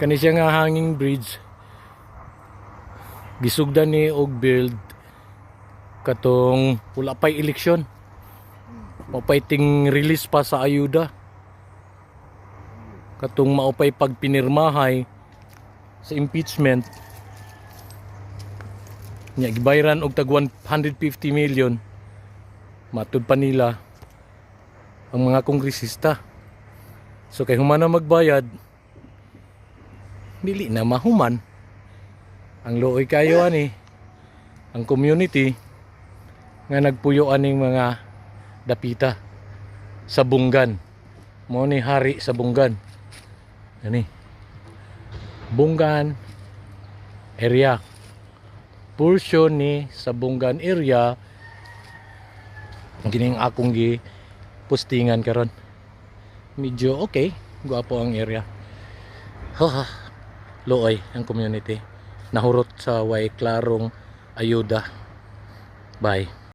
Kani siya nga hanging bridge gisugdan ni og build katong wala pay eleksyon. Maupay ting release pa sa ayuda. Katong maupay pagpinirmahay sa impeachment. Nya gibayran og tag 150 million. Matud pa nila ang mga kongresista. So kay human na magbayad, dili na mahuman. Ang luoy kayo ani ang community nga nagpuyo aning mga dapita sa Bunggan. Mao ni hari sa Bunggan. Ani. Bunggan area. Portion ni sa Bunggan area gining akong gi postingan karon. Medyo okay, guwapo ang area. Haha. Luoy ang community. Nahurot sa way klarong ayuda. Bye.